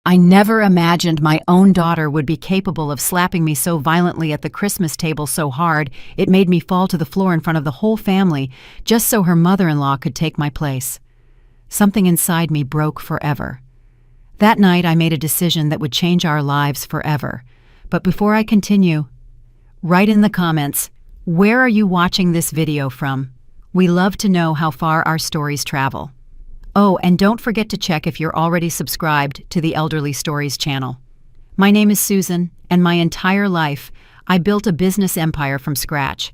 I never imagined my own daughter would be capable of slapping me so violently at the Christmas table so hard it made me fall to the floor in front of the whole family just so her mother-in-law could take my place. Something inside me broke forever. That night I made a decision that would change our lives forever. But before I continue, write in the comments, where are you watching this video from? We love to know how far our stories travel. Oh, and don't forget to check if you're already subscribed to the Elderly Stories channel. My name is Susan, and my entire life, I built a business empire from scratch.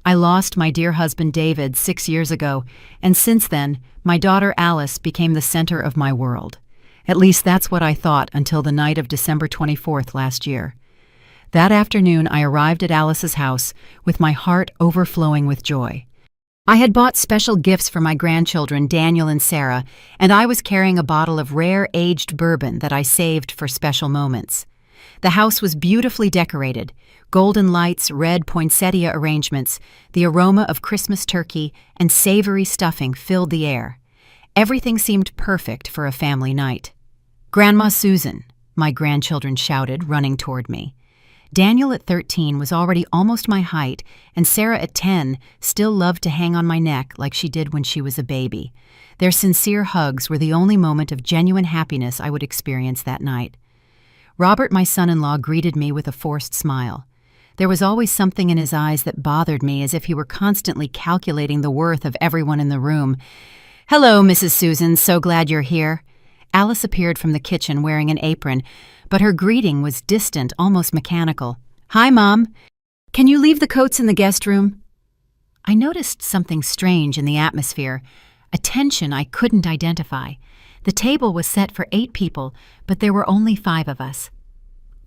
I lost my dear husband David 6 years ago, and since then, my daughter Alice became the center of my world. At least that's what I thought until the night of December 24th last year. That afternoon, I arrived at Alice's house with my heart overflowing with joy. I had bought special gifts for my grandchildren, Daniel and Sarah, and I was carrying a bottle of rare aged bourbon that I saved for special moments. The house was beautifully decorated. Golden lights, red poinsettia arrangements, the aroma of Christmas turkey, and savory stuffing filled the air. Everything seemed perfect for a family night. "Grandma Susan," my grandchildren shouted, running toward me. Daniel at 13 was already almost my height, and Sarah at 10 still loved to hang on my neck like she did when she was a baby. Their sincere hugs were the only moment of genuine happiness I would experience that night. Robert, my son-in-law, greeted me with a forced smile. There was always something in his eyes that bothered me, as if he were constantly calculating the worth of everyone in the room. "Hello, Mrs. Susan, so glad you're here." Alice appeared from the kitchen wearing an apron, but her greeting was distant, almost mechanical. "Hi, Mom. Can you leave the coats in the guest room?" I noticed something strange in the atmosphere, a tension I couldn't identify. The table was set for 8 people, but there were only 5 of us.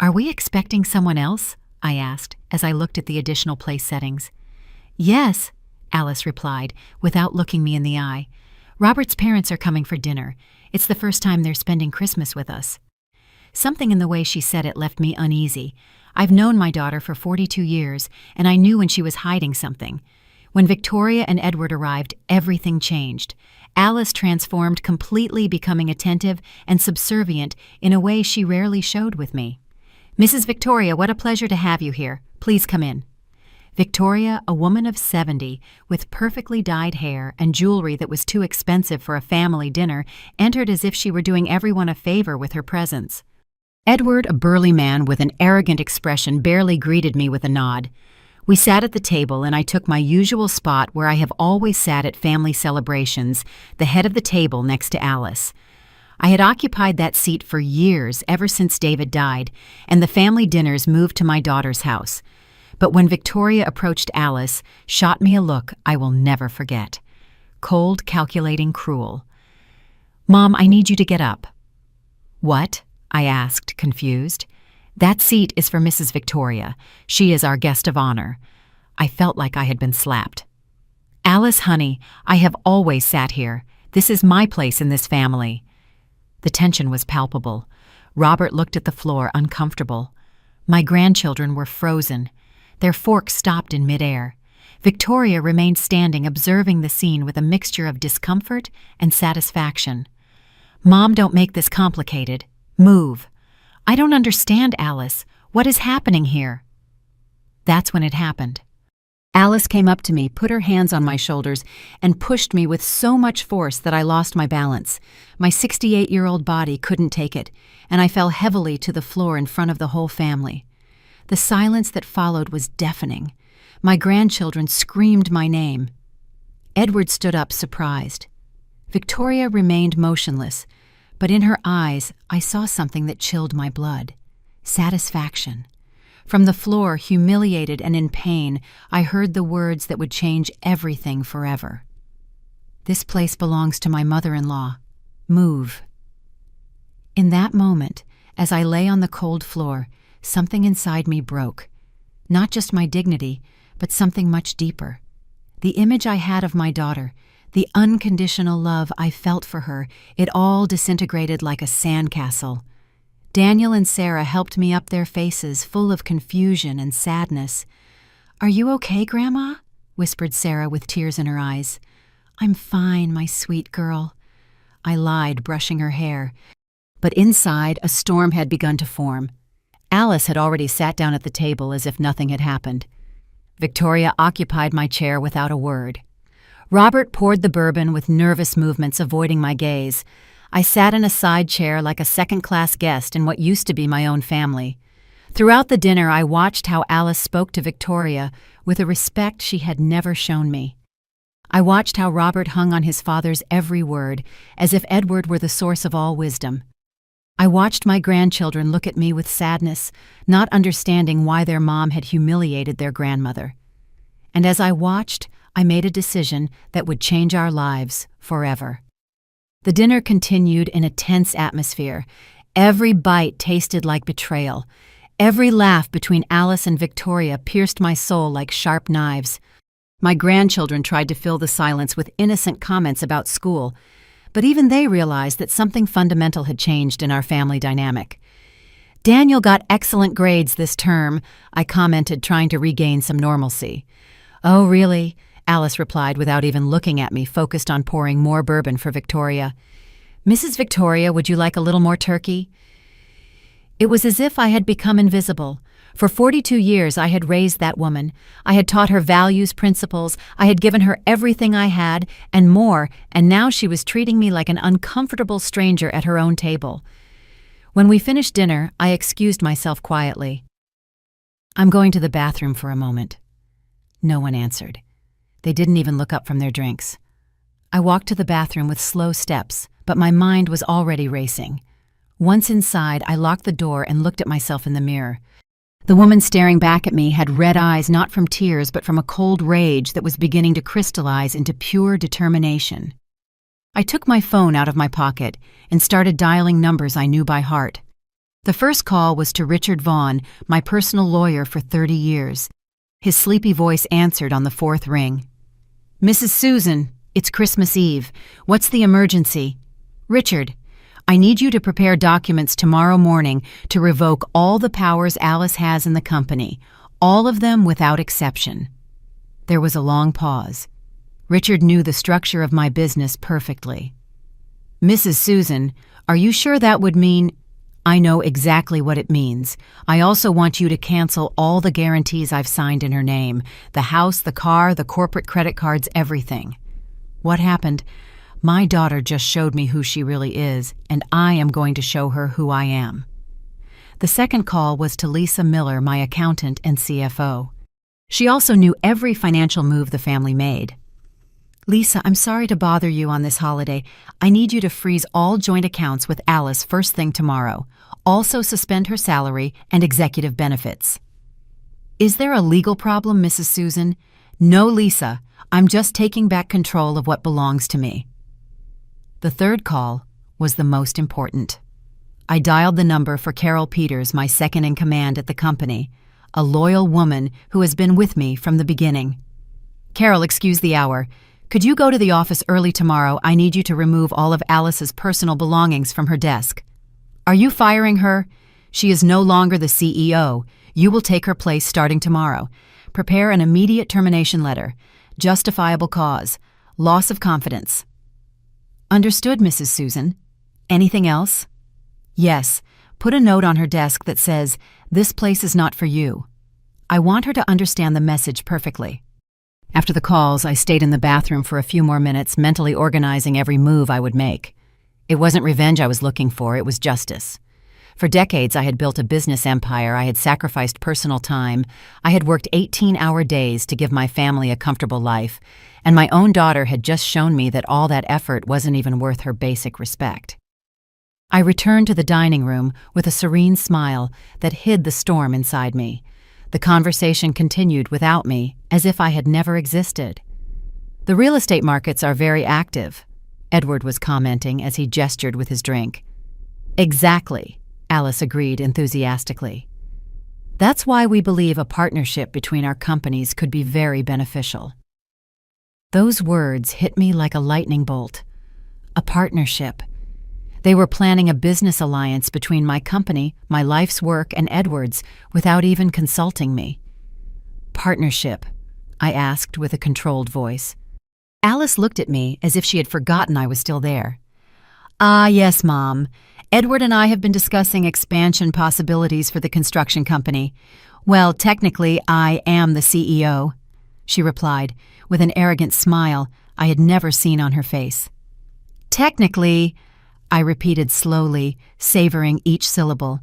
"Are we expecting someone else?" I asked as I looked at the additional place settings. "Yes," Alice replied, without looking me in the eye. "Robert's parents are coming for dinner. It's the first time they're spending Christmas with us." Something in the way she said it left me uneasy. I've known my daughter for 42 years, and I knew when she was hiding something. When Victoria and Edward arrived, everything changed. Alice transformed completely, becoming attentive and subservient in a way she rarely showed with me. "Mrs. Victoria, what a pleasure to have you here. Please come in." Victoria, a woman of 70, with perfectly dyed hair and jewelry that was too expensive for a family dinner, entered as if she were doing everyone a favor with her presence. Edward, a burly man with an arrogant expression, barely greeted me with a nod. We sat at the table, and I took my usual spot where I have always sat at family celebrations, the head of the table next to Alice. I had occupied that seat for years, ever since David died, and the family dinners moved to my daughter's house. But when Victoria approached Alice, shot me a look I will never forget. Cold, calculating, cruel. "Mom, I need you to get up." "What?" I asked, confused. "That seat is for Mrs. Victoria. She is our guest of honor." I felt like I had been slapped. "Alice, honey, I have always sat here. This is my place in this family." The tension was palpable. Robert looked at the floor, uncomfortable. My grandchildren were frozen. Their forks stopped in midair. Victoria remained standing, observing the scene with a mixture of discomfort and satisfaction. "Mom, don't make this complicated. Move." "I don't understand, Alice. What is happening here?" That's when it happened. Alice came up to me, put her hands on my shoulders, and pushed me with so much force that I lost my balance. My 68-year-old body couldn't take it, and I fell heavily to the floor in front of the whole family. The silence that followed was deafening. My grandchildren screamed my name. Edward stood up, surprised. Victoria remained motionless, but in her eyes I saw something that chilled my blood. Satisfaction. From the floor, humiliated and in pain, I heard the words that would change everything forever. "This place belongs to my mother-in-law. Move." In that moment, as I lay on the cold floor, something inside me broke. Not just my dignity, but something much deeper. The image I had of my daughter, the unconditional love I felt for her, it all disintegrated like a sandcastle. Daniel and Sarah helped me up their faces, full of confusion and sadness. "Are you okay, Grandma?" whispered Sarah with tears in her eyes. "I'm fine, my sweet girl." I lied, brushing her hair. But inside, a storm had begun to form. Alice had already sat down at the table as if nothing had happened. Victoria occupied my chair without a word. Robert poured the bourbon with nervous movements, avoiding my gaze. I sat in a side chair like a second-class guest in what used to be my own family. Throughout the dinner, I watched how Alice spoke to Victoria with a respect she had never shown me. I watched how Robert hung on his father's every word, as if Edward were the source of all wisdom. I watched my grandchildren look at me with sadness, not understanding why their mom had humiliated their grandmother. And as I watched, I made a decision that would change our lives forever. The dinner continued in a tense atmosphere. Every bite tasted like betrayal. Every laugh between Alice and Victoria pierced my soul like sharp knives. My grandchildren tried to fill the silence with innocent comments about school, but even they realized that something fundamental had changed in our family dynamic. "Daniel got excellent grades this term," I commented, trying to regain some normalcy. "Oh, really?" Alice replied without even looking at me, focused on pouring more bourbon for Victoria. "Mrs. Victoria, would you like a little more turkey?" It was as if I had become invisible. For 42 years I had raised that woman. I had taught her values, principles. I had given her everything I had, and more, and now she was treating me like an uncomfortable stranger at her own table. When we finished dinner, I excused myself quietly. "I'm going to the bathroom for a moment." No one answered. They didn't even look up from their drinks. I walked to the bathroom with slow steps, but my mind was already racing. Once inside, I locked the door and looked at myself in the mirror. The woman staring back at me had red eyes, not from tears, but from a cold rage that was beginning to crystallize into pure determination. I took my phone out of my pocket and started dialing numbers I knew by heart. The first call was to Richard Vaughn, my personal lawyer for 30 years. His sleepy voice answered on the fourth ring. "Mrs. Susan, it's Christmas Eve. What's the emergency?" "Richard, I need you to prepare documents tomorrow morning to revoke all the powers Alice has in the company, all of them without exception." There was a long pause. Richard knew the structure of my business perfectly. "Mrs. Susan, are you sure that would mean—" "I know exactly what it means. I also want you to cancel all the guarantees I've signed in her name, the house, the car, the corporate credit cards, everything." "What happened?" "My daughter just showed me who she really is, and I am going to show her who I am." The second call was to Lisa Miller, my accountant and CFO. She also knew every financial move the family made. "Lisa, I'm sorry to bother you on this holiday. I need you to freeze all joint accounts with Alice first thing tomorrow. Also suspend her salary and executive benefits." "Is there a legal problem, Mrs. Susan?" "No, Lisa. I'm just taking back control of what belongs to me." The third call was the most important. I dialed the number for Carol Peters, my second-in-command at the company, a loyal woman who has been with me from the beginning. "Carol, excuse the hour. Could you go to the office early tomorrow? I need you to remove all of Alice's personal belongings from her desk." "Are you firing her?" "She is no longer the CEO. You will take her place starting tomorrow. Prepare an immediate termination letter. Justifiable cause. Loss of confidence." "Understood, Mrs. Susan. Anything else?" "Yes. Put a note on her desk that says, 'This place is not for you.' I want her to understand the message perfectly." After the calls, I stayed in the bathroom for a few more minutes, mentally organizing every move I would make. It wasn't revenge I was looking for, it was justice. For decades, I had built a business empire. I had sacrificed personal time. I had worked 18-hour days to give my family a comfortable life, and my own daughter had just shown me that all that effort wasn't even worth her basic respect. I returned to the dining room with a serene smile that hid the storm inside me. The conversation continued without me, as if I had never existed. "The real estate markets are very active," Edward was commenting as he gestured with his drink. "Exactly," Alice agreed enthusiastically. "That's why we believe a partnership between our companies could be very beneficial." Those words hit me like a lightning bolt. A partnership. They were planning a business alliance between my company, my life's work, and Edward's without even consulting me. "Partnership?" I asked with a controlled voice. Alice looked at me as if she had forgotten I was still there. Ah, yes, Mom. Edward and I have been discussing expansion possibilities for the construction company. Well, technically, I am the CEO, she replied, with an arrogant smile I had never seen on her face. Technically, I repeated slowly, savoring each syllable.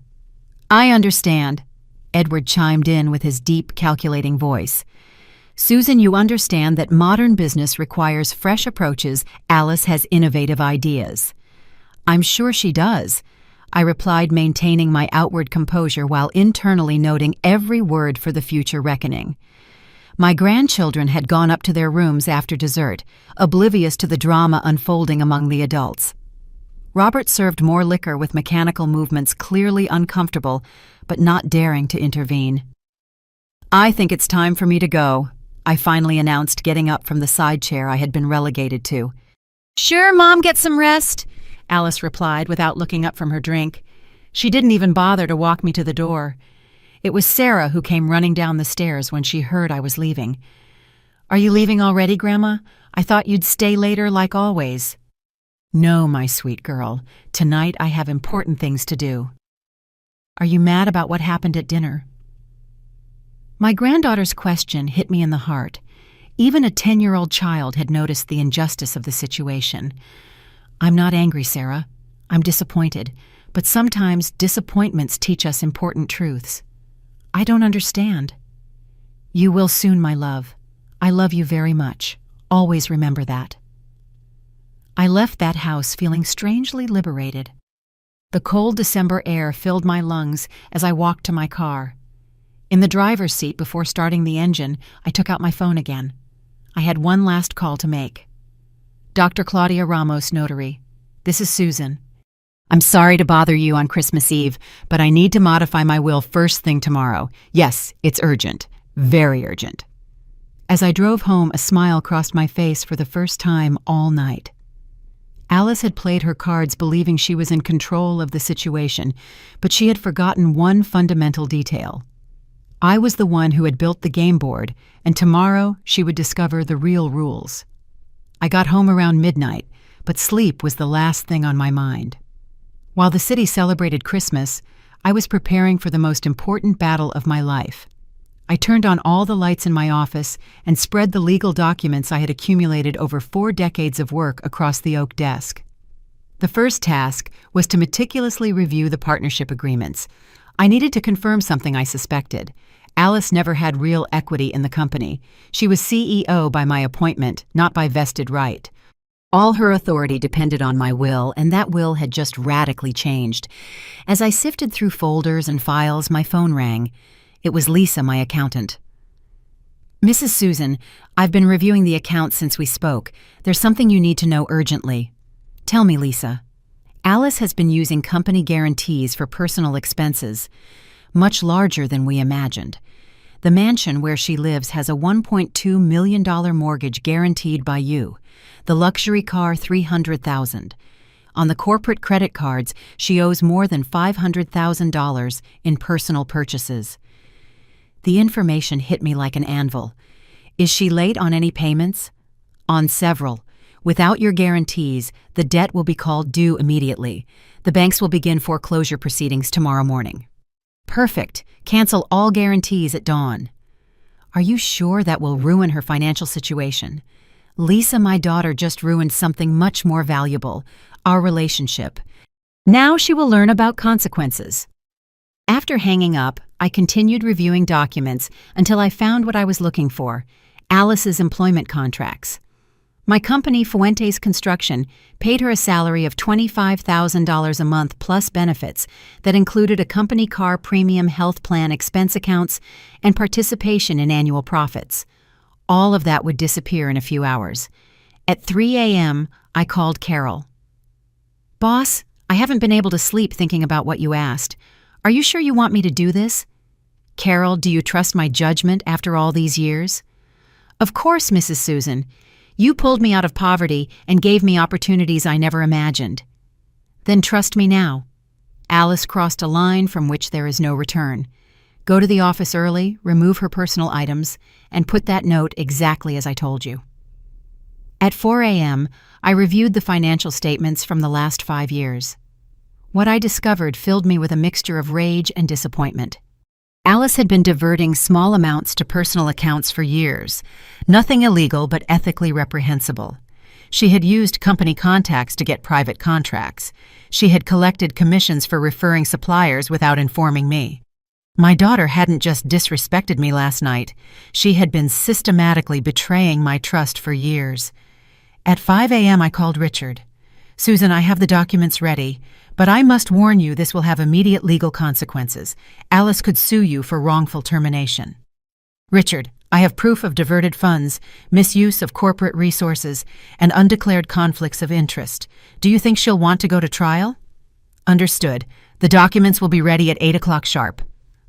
I understand, Edward chimed in with his deep, calculating voice. Susan, you understand that modern business requires fresh approaches. Alice has innovative ideas. I'm sure she does, I replied, maintaining my outward composure while internally noting every word for the future reckoning. My grandchildren had gone up to their rooms after dessert, oblivious to the drama unfolding among the adults. Robert served more liquor with mechanical movements clearly uncomfortable, but not daring to intervene. I think it's time for me to go, I finally announced, getting up from the side chair I had been relegated to. Sure, Mom, get some rest, Alice replied without looking up from her drink. She didn't even bother to walk me to the door. It was Sarah who came running down the stairs when she heard I was leaving. Are you leaving already, Grandma? I thought you'd stay later like always. No, my sweet girl. Tonight I have important things to do. Are you mad about what happened at dinner? My granddaughter's question hit me in the heart. Even a 10-year-old child had noticed the injustice of the situation. I'm not angry, Sarah. I'm disappointed, but sometimes disappointments teach us important truths. I don't understand. You will soon, my love. I love you very much. Always remember that. I left that house feeling strangely liberated. The cold December air filled my lungs as I walked to my car. In the driver's seat before starting the engine, I took out my phone again. I had one last call to make. Dr. Claudia Ramos, notary. This is Susan. I'm sorry to bother you on Christmas Eve, but I need to modify my will first thing tomorrow. Yes, it's urgent. Very urgent. As I drove home, a smile crossed my face for the first time all night. Alice had played her cards believing she was in control of the situation, but she had forgotten one fundamental detail. I was the one who had built the game board, and tomorrow she would discover the real rules. I got home around midnight, but sleep was the last thing on my mind. While the city celebrated Christmas, I was preparing for the most important battle of my life. I turned on all the lights in my office and spread the legal documents I had accumulated over 4 decades of work across the oak desk. The first task was to meticulously review the partnership agreements. I needed to confirm something I suspected. Alice never had real equity in the company. She was CEO by my appointment, not by vested right. All her authority depended on my will, and that will had just radically changed. As I sifted through folders and files, my phone rang. It was Lisa, my accountant. Mrs. Susan, I've been reviewing the accounts since we spoke. There's something you need to know urgently. Tell me, Lisa. Alice has been using company guarantees for personal expenses, much larger than we imagined. The mansion where she lives has a $1.2 million mortgage guaranteed by you. The luxury car, $300,000. On the corporate credit cards, she owes more than $500,000 in personal purchases. The information hit me like an anvil. Is she late on any payments? On several. Without your guarantees, the debt will be called due immediately. The banks will begin foreclosure proceedings tomorrow morning. Perfect. Cancel all guarantees at dawn. Are you sure that will ruin her financial situation? Lisa, my daughter, just ruined something much more valuable, our relationship. Now she will learn about consequences. After hanging up, I continued reviewing documents until I found what I was looking for, Alice's employment contracts. My company, Fuentes Construction, paid her a salary of $25,000 a month plus benefits that included a company car premium health plan expense accounts and participation in annual profits. All of that would disappear in a few hours. At 3 a.m., I called Carol. Boss, I haven't been able to sleep thinking about what you asked. Are you sure you want me to do this? Carol, do you trust my judgment after all these years? Of course, Mrs. Susan. You pulled me out of poverty and gave me opportunities I never imagined. Then trust me now. Alice crossed a line from which there is no return. Go to the office early, remove her personal items, and put that note exactly as I told you. At 4 a.m., I reviewed the financial statements from the last 5 years. What I discovered filled me with a mixture of rage and disappointment. Alice had been diverting small amounts to personal accounts for years, nothing illegal but ethically reprehensible. She had used company contacts to get private contracts. She had collected commissions for referring suppliers without informing me. My daughter hadn't just disrespected me last night. She had been systematically betraying my trust for years. At 5 a.m. I called Richard. "Susan, I have the documents ready, but I must warn you this will have immediate legal consequences. Alice could sue you for wrongful termination." "Richard, I have proof of diverted funds, misuse of corporate resources, and undeclared conflicts of interest. Do you think she'll want to go to trial?" "Understood. The documents will be ready at 8 o'clock sharp."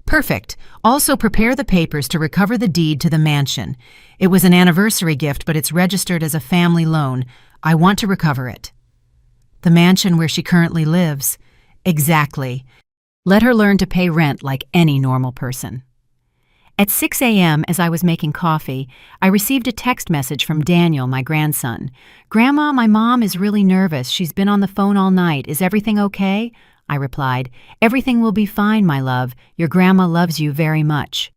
"Perfect. Also prepare the papers to recover the deed to the mansion. It was an anniversary gift, but it's registered as a family loan. I want to recover it." "The mansion where she currently lives." "Exactly. Let her learn to pay rent like any normal person." At 6 a.m., as I was making coffee, I received a text message from Daniel, my grandson. "Grandma, my mom is really nervous. She's been on the phone all night. Is everything okay?" I replied, "Everything will be fine, my love. Your grandma loves you very much."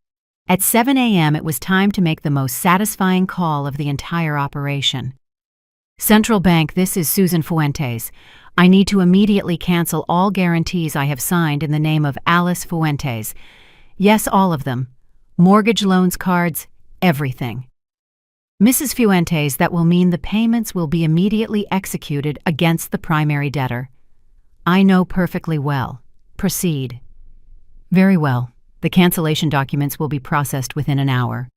At 7 a.m., it was time to make the most satisfying call of the entire operation. "Central Bank, this is Susan Fuentes. I need to immediately cancel all guarantees I have signed in the name of Alice Fuentes. Yes, all of them. Mortgage loans, cards, everything. Mrs. Fuentes, that will mean the payments will be immediately executed against the primary debtor." "I know perfectly well. Proceed." "Very well. The cancellation documents will be processed within an hour."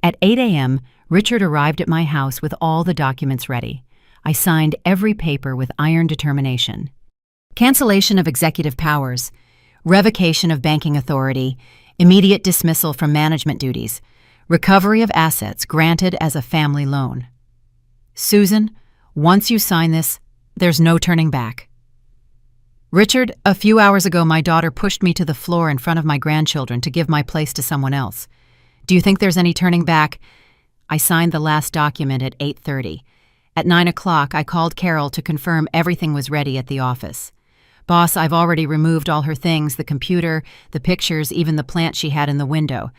At 8 a.m., Richard arrived at my house with all the documents ready. I signed every paper with iron determination. Cancellation of executive powers, revocation of banking authority, immediate dismissal from management duties, recovery of assets granted as a family loan. "Susan, once you sign this, there's no turning back." "Richard, a few hours ago my daughter pushed me to the floor in front of my grandchildren to give my place to someone else. Do you think there's any turning back?" I signed the last document at 8:30. At 9 o'clock, I called Carol to confirm everything was ready at the office. "Boss, I've already removed all her things, the computer, the pictures, even the plant she had in the window.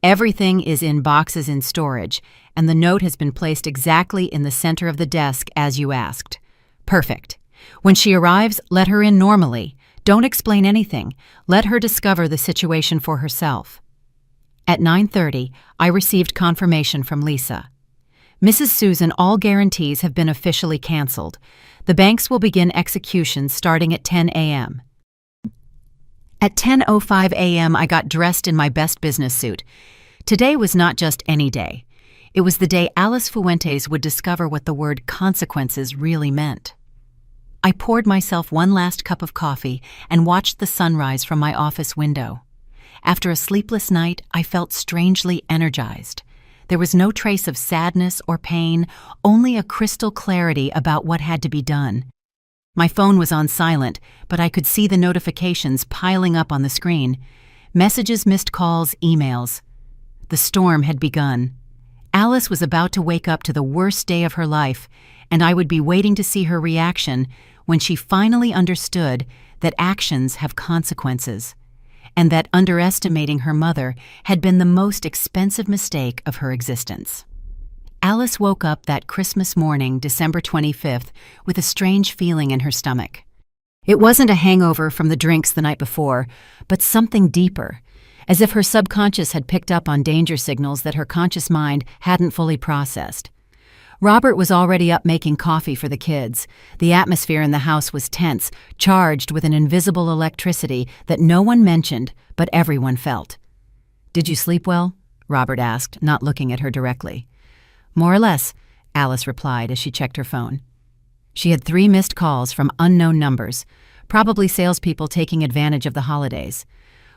Everything is in boxes in storage, and the note has been placed exactly in the center of the desk as you asked." "Perfect. When she arrives, let her in normally. Don't explain anything. Let her discover the situation for herself." At 9:30, I received confirmation from Lisa. "Mrs. Susan, all guarantees have been officially canceled. The banks will begin execution starting at 10 a.m. At 10:05 a.m., I got dressed in my best business suit. Today was not just any day. It was the day Alice Fuentes would discover what the word consequences really meant. I poured myself one last cup of coffee and watched the sunrise from my office window. After a sleepless night, I felt strangely energized. There was no trace of sadness or pain, only a crystal clarity about what had to be done. My phone was on silent, but I could see the notifications piling up on the screen. Messages, missed calls, emails. The storm had begun. Alice was about to wake up to the worst day of her life, and I would be waiting to see her reaction when she finally understood that actions have consequences, and that underestimating her mother had been the most expensive mistake of her existence. Alice woke up that Christmas morning, December 25th, with a strange feeling in her stomach. It wasn't a hangover from the drinks the night before, but something deeper, as if her subconscious had picked up on danger signals that her conscious mind hadn't fully processed. Robert was already up making coffee for the kids. The atmosphere in the house was tense, charged with an invisible electricity that no one mentioned, but everyone felt. "Did you sleep well?" Robert asked, not looking at her directly. "More or less," Alice replied as she checked her phone. She had 3 missed calls from unknown numbers, probably salespeople taking advantage of the holidays.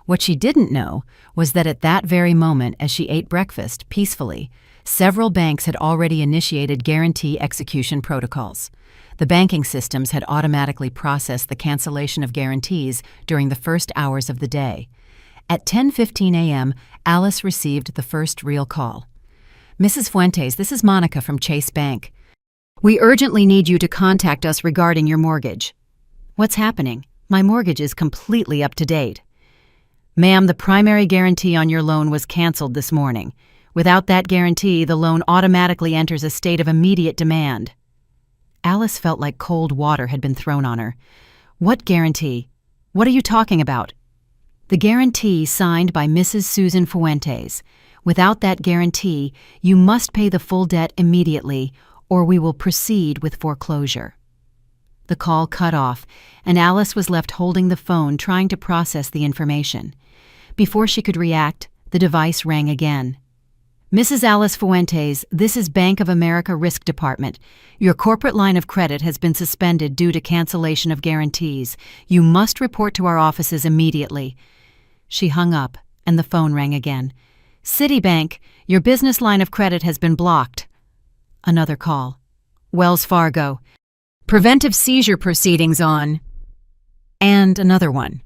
What she didn't know was that at that very moment, as she ate breakfast peacefully, several banks had already initiated guarantee execution protocols. The banking systems had automatically processed the cancellation of guarantees during the first hours of the day. At 10:15 a.m., Alice received the first real call. "Mrs. Fuentes, this is Monica from Chase Bank. We urgently need you to contact us regarding your mortgage. What's happening? My mortgage is completely up to date. Ma'am, the primary guarantee on your loan was canceled this morning. Without that guarantee, the loan automatically enters a state of immediate demand. Alice felt like cold water had been thrown on her. What guarantee? What are you talking about? The guarantee signed by Mrs. Susan Fuentes. Without that guarantee, you must pay the full debt immediately, or we will proceed with foreclosure. The call cut off, and Alice was left holding the phone trying to process the information. Before she could react, the device rang again. Mrs. Alice Fuentes, this is Bank of America Risk Department. Your corporate line of credit has been suspended due to cancellation of guarantees. You must report to our offices immediately. She hung up, and the phone rang again. Citibank, your business line of credit has been blocked. Another call. Wells Fargo. Preventive seizure proceedings on. And another one.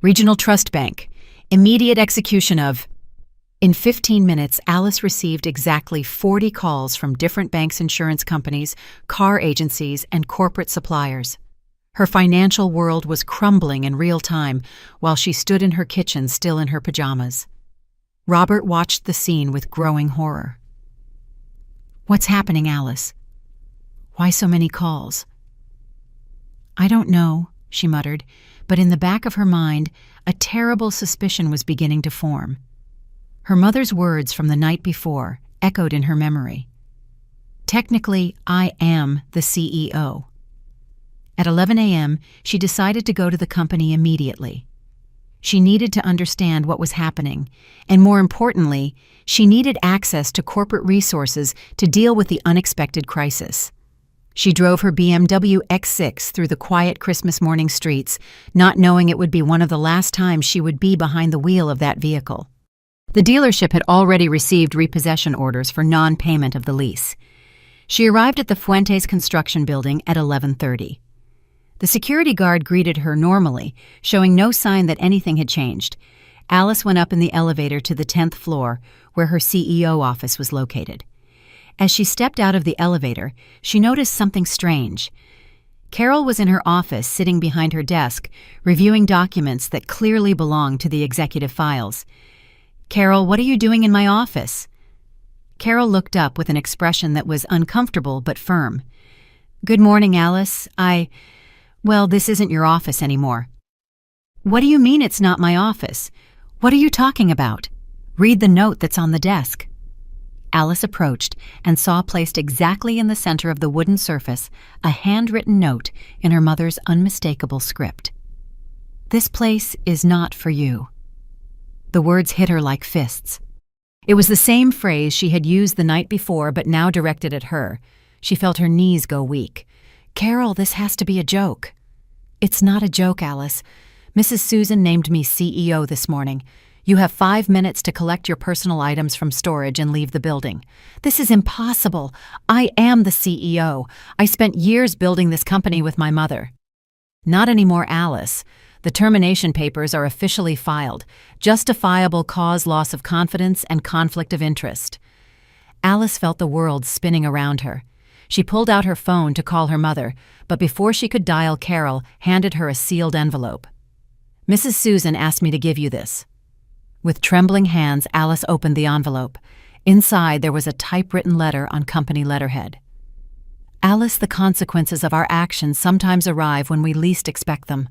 Regional Trust Bank. Immediate execution of. In 15 minutes, Alice received exactly 40 calls from different banks, insurance companies, car agencies, and corporate suppliers. Her financial world was crumbling in real time while she stood in her kitchen still in her pajamas. Robert watched the scene with growing horror. What's happening, Alice? Why so many calls? I don't know, she muttered, but in the back of her mind, a terrible suspicion was beginning to form. Her mother's words from the night before echoed in her memory. Technically, I am the CEO. At 11 a.m., she decided to go to the company immediately. She needed to understand what was happening, and more importantly, she needed access to corporate resources to deal with the unexpected crisis. She drove her BMW X6 through the quiet Christmas morning streets, not knowing it would be one of the last times she would be behind the wheel of that vehicle. The dealership had already received repossession orders for non-payment of the lease. She arrived at the Fuentes construction building at 11:30. The security guard greeted her normally, showing no sign that anything had changed. Alice went up in the elevator to the 10th floor, where her CEO office was located. As she stepped out of the elevator, she noticed something strange. Carol was in her office, sitting behind her desk, reviewing documents that clearly belonged to the executive files. Carol, what are you doing in my office? Carol looked up with an expression that was uncomfortable but firm. Good morning, Alice. Well, this isn't your office anymore. What do you mean it's not my office? What are you talking about? Read the note that's on the desk. Alice approached and saw placed exactly in the center of the wooden surface a handwritten note in her mother's unmistakable script. This place is not for you. The words hit her like fists. It was the same phrase she had used the night before, but now directed at her. She felt her knees go weak. Carol, this has to be a joke. It's not a joke, Alice. Mrs. Susan named me CEO this morning. You have 5 minutes to collect your personal items from storage and leave the building. This is impossible. I am the CEO. I spent years building this company with my mother. Not anymore, Alice. The termination papers are officially filed. Justifiable cause loss of confidence and conflict of interest. Alice felt the world spinning around her. She pulled out her phone to call her mother, but before she could dial, Carol handed her a sealed envelope. Mrs. Susan asked me to give you this. With trembling hands, Alice opened the envelope. Inside, there was a typewritten letter on company letterhead. Alice, the consequences of our actions sometimes arrive when we least expect them.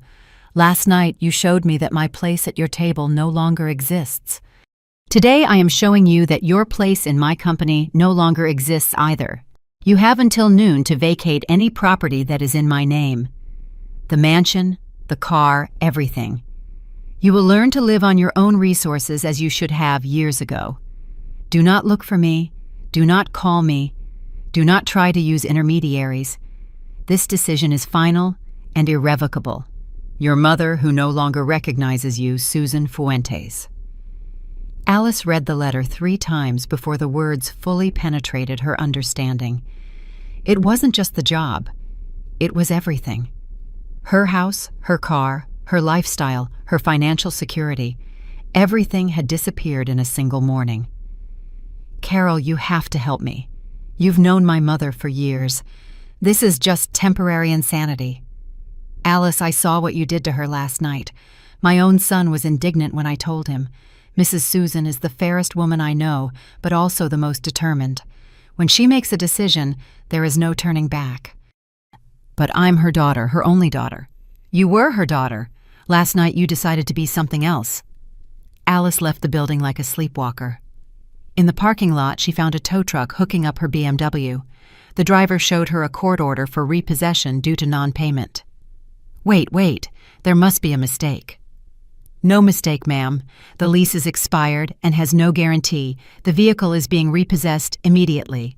Last night, you showed me that my place at your table no longer exists. Today, I am showing you that your place in my company no longer exists either. You have until noon to vacate any property that is in my name. The mansion, the car, everything. You will learn to live on your own resources as you should have years ago. Do not look for me. Do not call me. Do not try to use intermediaries. This decision is final and irrevocable. Your mother, who no longer recognizes you, Susan Fuentes. Alice read the letter 3 times before the words fully penetrated her understanding. It wasn't just the job. It was everything. Her house, her car, her lifestyle, her financial security. Everything had disappeared in a single morning. Carol, you have to help me. You've known my mother for years. This is just temporary insanity. Alice, I saw what you did to her last night. My own son was indignant when I told him. Mrs. Susan is the fairest woman I know, but also the most determined. When she makes a decision, there is no turning back. But I'm her daughter, her only daughter. You were her daughter. Last night you decided to be something else. Alice left the building like a sleepwalker. In the parking lot, she found a tow truck hooking up her BMW. The driver showed her a court order for repossession due to non-payment. Wait, there must be a mistake. No mistake, ma'am. The lease is expired and has no guarantee. The vehicle is being repossessed immediately.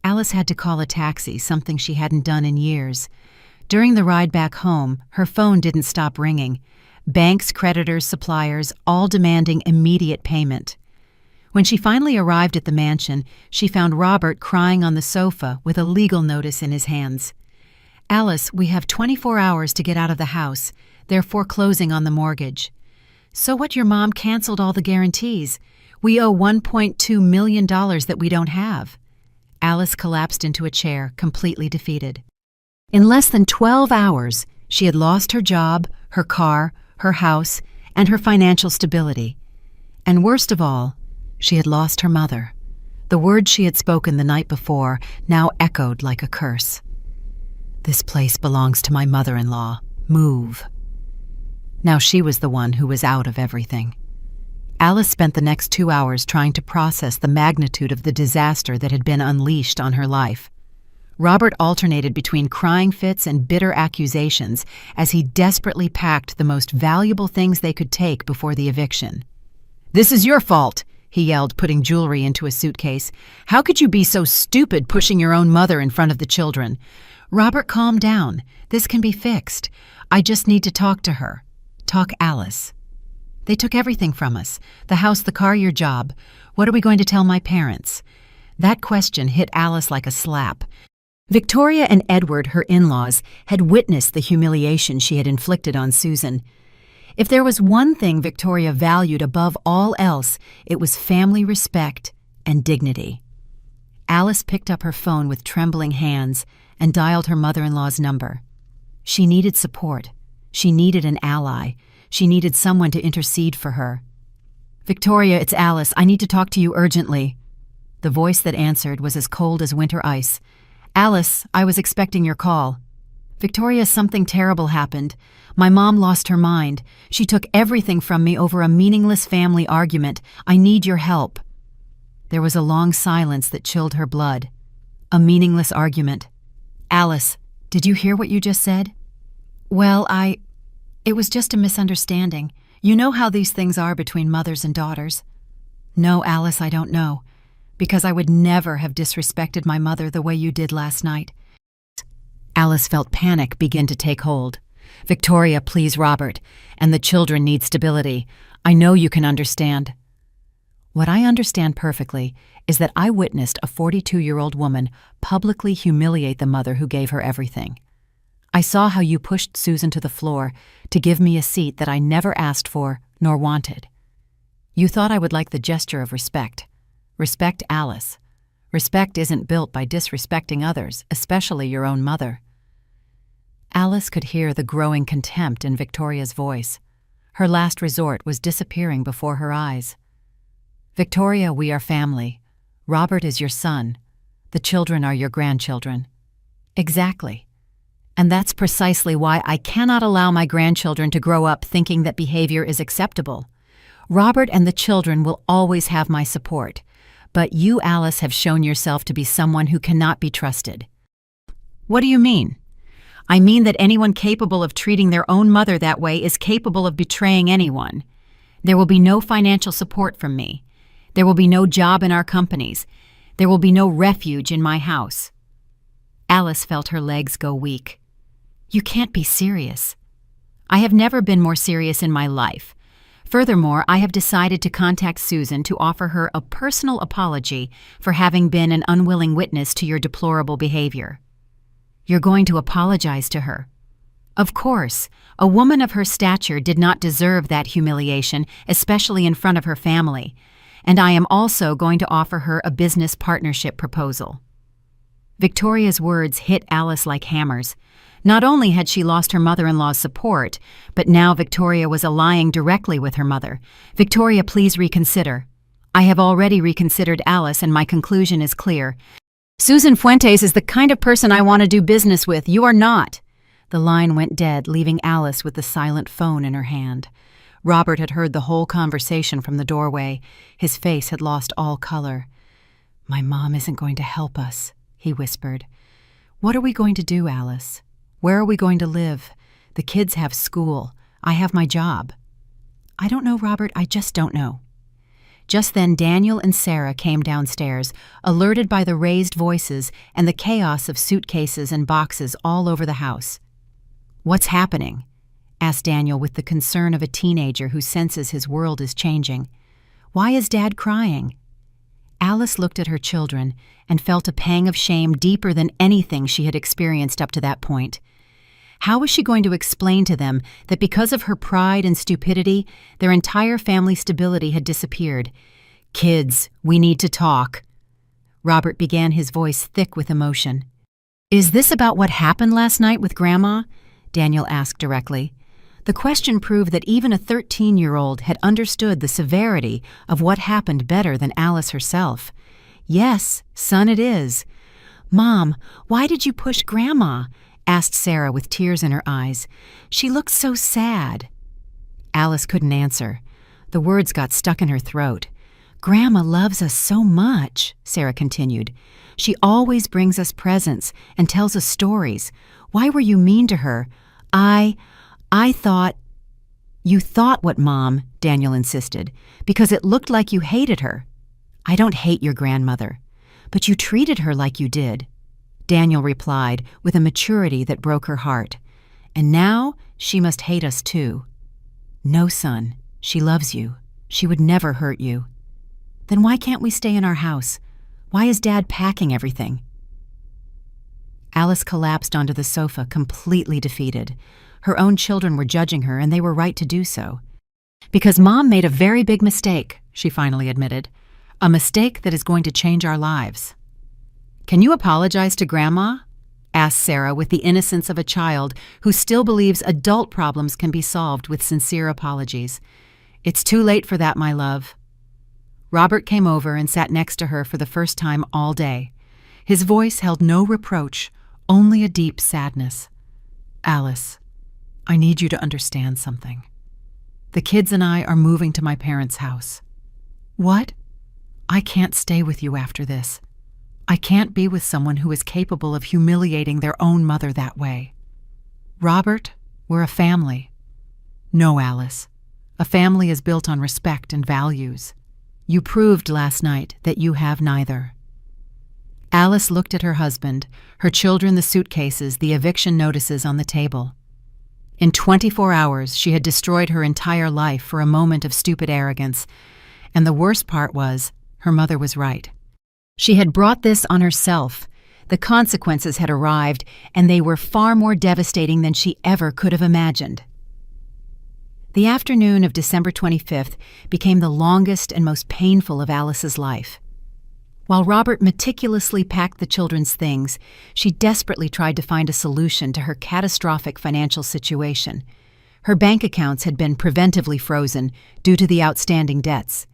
Alice had to call a taxi, something she hadn't done in years. During the ride back home, her phone didn't stop ringing. Banks, creditors, suppliers, all demanding immediate payment. When she finally arrived at the mansion, she found Robert crying on the sofa with a legal notice in his hands. Alice, we have 24 hours to get out of the house. They're foreclosing on the mortgage. So what, your mom canceled all the guarantees? We owe $1.2 million that we don't have. Alice collapsed into a chair, completely defeated. In less than 12 hours, she had lost her job, her car, her house, and her financial stability. And worst of all, she had lost her mother. The words she had spoken the night before now echoed like a curse. This place belongs to my mother-in-law. Move. Now she was the one who was out of everything. Alice spent the next 2 hours trying to process the magnitude of the disaster that had been unleashed on her life. Robert alternated between crying fits and bitter accusations as he desperately packed the most valuable things they could take before the eviction. "This is your fault," he yelled, putting jewelry into a suitcase. "How could you be so stupid pushing your own mother in front of the children?" "Robert, calm down. This can be fixed. I just need to talk to her. Talk Alice. They took everything from us. The house, the car, your job. What are we going to tell my parents?" That question hit Alice like a slap. Victoria and Edward, her in-laws, had witnessed the humiliation she had inflicted on Susan. If there was one thing Victoria valued above all else, it was family respect and dignity. Alice picked up her phone with trembling hands and dialed her mother-in-law's number. She needed support. She needed an ally. She needed someone to intercede for her. "Victoria, it's Alice. I need to talk to you urgently." The voice that answered was as cold as winter ice. "Alice, I was expecting your call." "Victoria, something terrible happened. My mom lost her mind. She took everything from me over a meaningless family argument. I need your help." There was a long silence that chilled her blood. A meaningless argument. "Alice, did you hear what you just said?" "Well, It was just a misunderstanding. You know how these things are between mothers and daughters." "No, Alice, I don't know. Because I would never have disrespected my mother the way you did last night." Alice felt panic begin to take hold. "Victoria, please, Robert. And the children need stability. I know you can understand." "What I understand perfectly is that I witnessed a 42-year-old woman publicly humiliate the mother who gave her everything. I saw how you pushed Susan to the floor to give me a seat that I never asked for nor wanted. You thought I would like the gesture of respect. Respect Alice. Respect isn't built by disrespecting others, especially your own mother." Alice could hear the growing contempt in Victoria's voice. Her last resort was disappearing before her eyes. "Victoria, we are family. Robert is your son. The children are your grandchildren." "Exactly. And that's precisely why I cannot allow my grandchildren to grow up thinking that behavior is acceptable. Robert and the children will always have my support. But you, Alice, have shown yourself to be someone who cannot be trusted." "What do you mean?" "I mean that anyone capable of treating their own mother that way is capable of betraying anyone. There will be no financial support from me. There will be no job in our companies. There will be no refuge in my house." Alice felt her legs go weak. "You can't be serious." "I have never been more serious in my life. Furthermore, I have decided to contact Susan to offer her a personal apology for having been an unwilling witness to your deplorable behavior." "You're going to apologize to her?" "Of course. A woman of her stature did not deserve that humiliation, especially in front of her family. And I am also going to offer her a business partnership proposal." Victoria's words hit Alice like hammers. Not only had she lost her mother-in-law's support, but now Victoria was allying directly with her mother. "Victoria, please reconsider." "I have already reconsidered, Alice, and my conclusion is clear. Susan Fuentes is the kind of person I want to do business with. You are not." The line went dead, leaving Alice with the silent phone in her hand. Robert had heard the whole conversation from the doorway. His face had lost all color. "My mom isn't going to help us," he whispered. "What are we going to do, Alice? Where are we going to live? The kids have school. I have my job." "I don't know, Robert. I just don't know." Just then Daniel and Sarah came downstairs, alerted by the raised voices and the chaos of suitcases and boxes all over the house. "What's happening?" asked Daniel with the concern of a teenager who senses his world is changing. "Why is Dad crying?" Alice looked at her children and felt a pang of shame deeper than anything she had experienced up to that point. How was she going to explain to them that because of her pride and stupidity, their entire family stability had disappeared? "Kids, we need to talk." Robert began, his voice thick with emotion. "Is this about what happened last night with Grandma?" Daniel asked directly. The question proved that even a 13-year-old had understood the severity of what happened better than Alice herself. "Yes, son, it is." "Mom, why did you push Grandma?" asked Sarah with tears in her eyes. "She looked so sad." Alice couldn't answer. The words got stuck in her throat. "Grandma loves us so much," Sarah continued. "She always brings us presents and tells us stories. Why were you mean to her?" I thought—" "You thought what, Mom?" Daniel insisted. "Because it looked like you hated her." "I don't hate your grandmother." "But you treated her like you did," Daniel replied with a maturity that broke her heart. "And now she must hate us too." "No, son. She loves you. She would never hurt you." "Then why can't we stay in our house? Why is Dad packing everything?" Alice collapsed onto the sofa, completely defeated. Her own children were judging her, and they were right to do so. "Because Mom made a very big mistake," she finally admitted. "A mistake that is going to change our lives." "Can you apologize to Grandma?" asked Sarah with the innocence of a child who still believes adult problems can be solved with sincere apologies. "It's too late for that, my love." Robert came over and sat next to her for the first time all day. His voice held no reproach, only a deep sadness. "Alice, I need you to understand something. The kids and I are moving to my parents' house." "What?" "I can't stay with you after this. I can't be with someone who is capable of humiliating their own mother that way." "Robert, we're a family." "No, Alice. A family is built on respect and values. You proved last night that you have neither." Alice looked at her husband, her children, the suitcases, the eviction notices on the table. In 24 hours, she had destroyed her entire life for a moment of stupid arrogance, and the worst part was, her mother was right. She had brought this on herself. The consequences had arrived, and they were far more devastating than she ever could have imagined. The afternoon of December 25th became the longest and most painful of Alice's life. While Robert meticulously packed the children's things, she desperately tried to find a solution to her catastrophic financial situation. Her bank accounts had been preventively frozen due to the outstanding debts.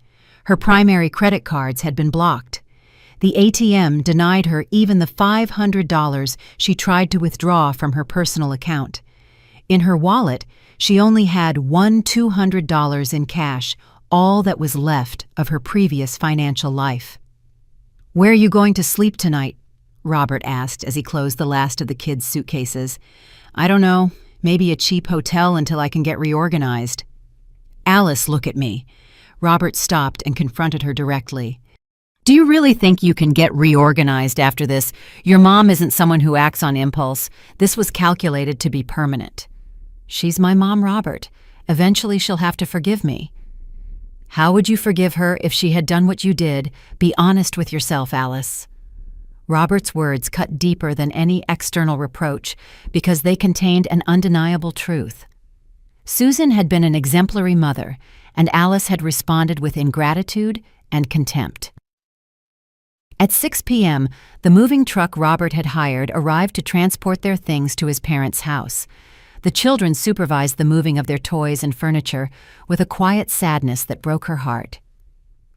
Her primary credit cards had been blocked. The ATM denied her even the $500 she tried to withdraw from her personal account. In her wallet, she only had one $200 in cash, all that was left of her previous financial life. "Where are you going to sleep tonight?" Robert asked as he closed the last of the kids' suitcases. "I don't know. Maybe a cheap hotel until I can get reorganized." "Alice, look at me." Robert stopped and confronted her directly. "Do you really think you can get reorganized after this? Your mom isn't someone who acts on impulse. This was calculated to be permanent." "She's my mom, Robert. Eventually she'll have to forgive me." "How would you forgive her if she had done what you did? Be honest with yourself, Alice." Robert's words cut deeper than any external reproach because they contained an undeniable truth. Susan had been an exemplary mother, and Alice had responded with ingratitude and contempt. At 6 p.m., the moving truck Robert had hired arrived to transport their things to his parents' house. The children supervised the moving of their toys and furniture with a quiet sadness that broke her heart.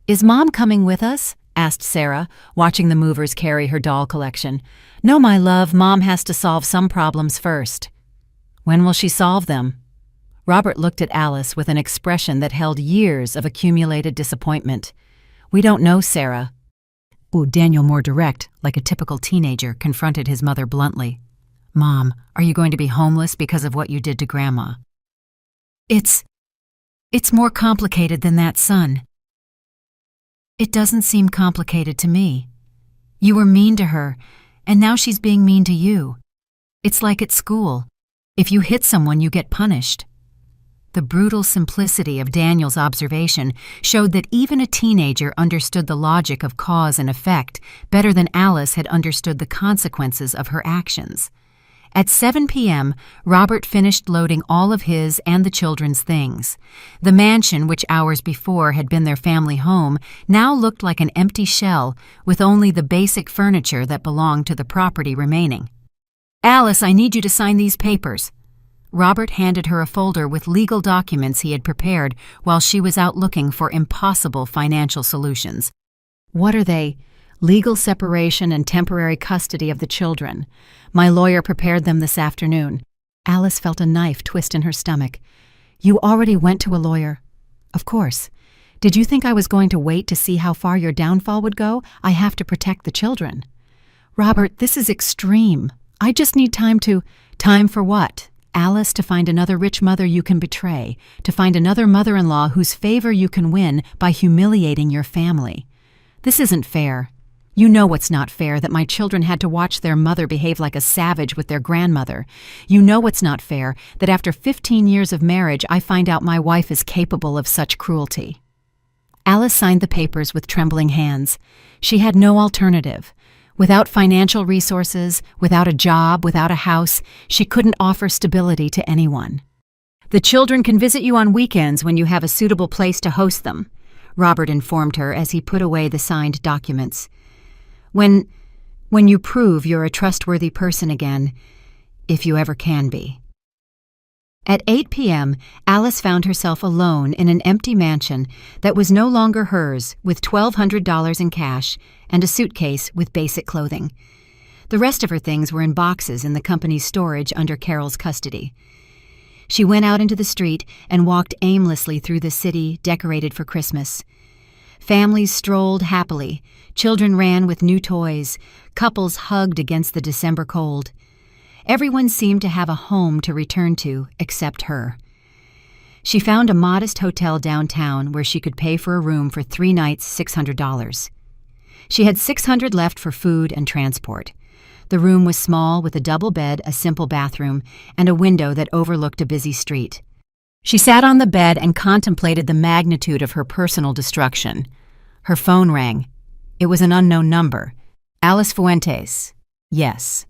"Is Mom coming with us?" asked Sarah, watching the movers carry her doll collection. "No, my love, Mom has to solve some problems first." "When will she solve them?" Robert looked at Alice with an expression that held years of accumulated disappointment. "We don't know, Sarah." Daniel, more direct, like a typical teenager, confronted his mother bluntly. "Mom, are you going to be homeless because of what you did to Grandma?" It's more complicated than that, son." "It doesn't seem complicated to me. You were mean to her, and now she's being mean to you. It's like at school. If you hit someone, you get punished." The brutal simplicity of Daniel's observation showed that even a teenager understood the logic of cause and effect better than Alice had understood the consequences of her actions. At 7 p.m., Robert finished loading all of his and the children's things. The mansion, which hours before had been their family home, now looked like an empty shell with only the basic furniture that belonged to the property remaining. "Alice, I need you to sign these papers." Robert handed her a folder with legal documents he had prepared while she was out looking for impossible financial solutions. "What are they?" "Legal separation and temporary custody of the children. My lawyer prepared them this afternoon." Alice felt a knife twist in her stomach. "You already went to a lawyer?" "Of course. Did you think I was going to wait to see how far your downfall would go? I have to protect the children." "Robert, this is extreme. I just need time to—" "Time for what? Alice, to find another rich mother you can betray, to find another mother-in-law whose favor you can win by humiliating your family. This isn't fair. You know what's not fair, that my children had to watch their mother behave like a savage with their grandmother. You know what's not fair, that after 15 years of marriage I find out my wife is capable of such cruelty." Alice signed the papers with trembling hands. She had no alternative. Without financial resources, without a job, without a house, she couldn't offer stability to anyone. "The children can visit you on weekends when you have a suitable place to host them," Robert informed her as he put away the signed documents. When you prove you're a trustworthy person again, if you ever can be." At 8 p.m., Alice found herself alone in an empty mansion that was no longer hers, with $1,200 in cash and a suitcase with basic clothing. The rest of her things were in boxes in the company's storage under Carol's custody. She went out into the street and walked aimlessly through the city decorated for Christmas. Families strolled happily, children ran with new toys, couples hugged against the December cold. Everyone seemed to have a home to return to, except her. She found a modest hotel downtown where she could pay for a room for 3 nights, $600. She had $600 left for food and transport. The room was small, with a double bed, a simple bathroom, and a window that overlooked a busy street. She sat on the bed and contemplated the magnitude of her personal destruction. Her phone rang. It was an unknown number. "Alice Fuentes." "Yes."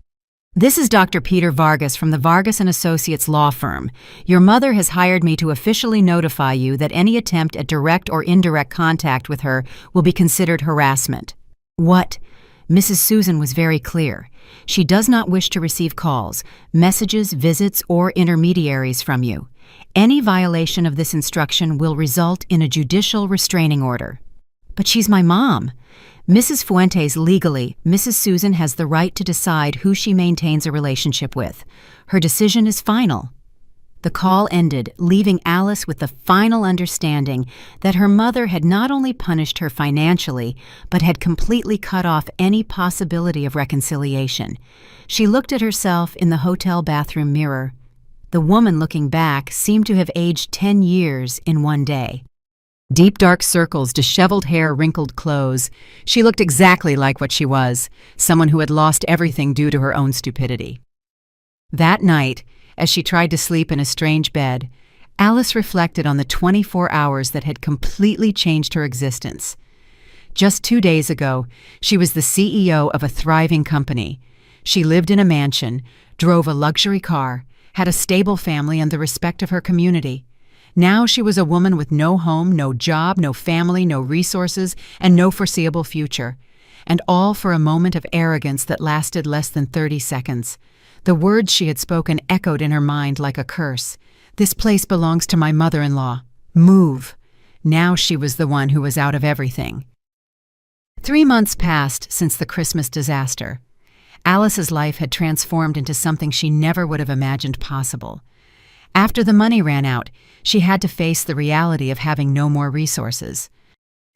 "This is Dr. Peter Vargas from the Vargas & Associates law firm. Your mother has hired me to officially notify you that any attempt at direct or indirect contact with her will be considered harassment." "What?" Mrs. Susan was very clear. "She does not wish to receive calls, messages, visits, or intermediaries from you. Any violation of this instruction will result in a judicial restraining order." "But she's my mom." "Mrs. Fuentes, legally, Mrs. Susan has the right to decide who she maintains a relationship with. Her decision is final." The call ended, leaving Alice with the final understanding that her mother had not only punished her financially, but had completely cut off any possibility of reconciliation. She looked at herself in the hotel bathroom mirror. The woman looking back seemed to have aged 10 years in one day. Deep dark circles, disheveled hair, wrinkled clothes. She looked exactly like what she was, someone who had lost everything due to her own stupidity. That night, as she tried to sleep in a strange bed, Alice reflected on the 24 hours that had completely changed her existence. Just 2 days ago, she was the CEO of a thriving company. She lived in a mansion, drove a luxury car, had a stable family and the respect of her community. Now she was a woman with no home, no job, no family, no resources, and no foreseeable future. and all for a moment of arrogance that lasted less than 30 seconds. The words she had spoken echoed in her mind like a curse. "This place belongs to my mother-in-law. Move." Now she was the one who was out of everything. 3 months passed since the Christmas disaster. Alice's life had transformed into something she never would have imagined possible. After the money ran out, she had to face the reality of having no more resources.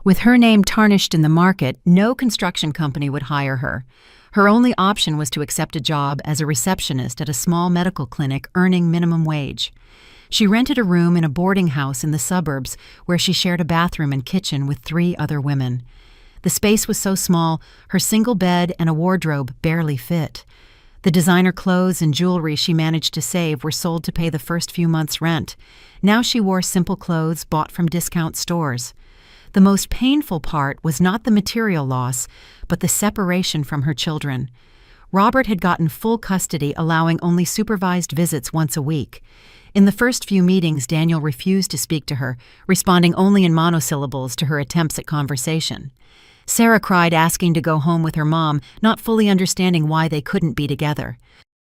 With her name tarnished in the market, no construction company would hire her. Her only option was to accept a job as a receptionist at a small medical clinic earning minimum wage. She rented a room in a boarding house in the suburbs where she shared a bathroom and kitchen with 3 other women. The space was so small, her single bed and a wardrobe barely fit. The designer clothes and jewelry she managed to save were sold to pay the first few months' rent. Now she wore simple clothes bought from discount stores. The most painful part was not the material loss, but the separation from her children. Robert had gotten full custody, allowing only supervised visits once a week. In the first few meetings, Daniel refused to speak to her, responding only in monosyllables to her attempts at conversation. Sarah cried, asking to go home with her mom, not fully understanding why they couldn't be together.